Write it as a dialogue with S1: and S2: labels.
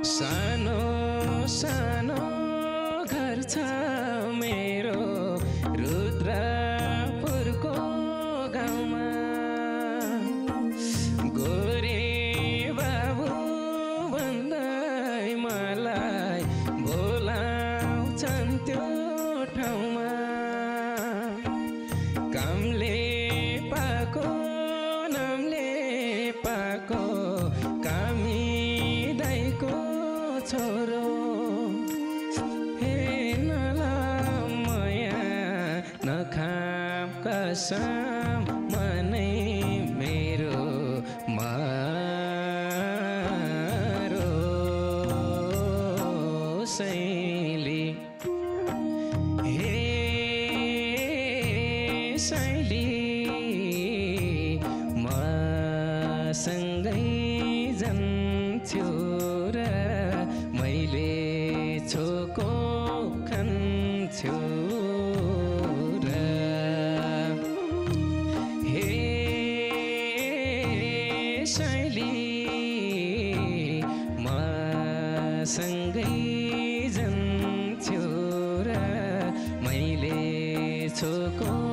S1: सानो सानो घर छ मेरो रुद्रपुरको गाउँमा गोरे बाबु भन्दै मलाई बोलाउँछन् त्यो ठाउँमा कामले पाको नामले पाको कामी दाइको छोरो नखाम कसम मनै मेरो मारो सैली हे सैली मसँगै जान्थ्यो र मैले छोको खान्थ्यो सँगै जान्थ्यो र मैले छोको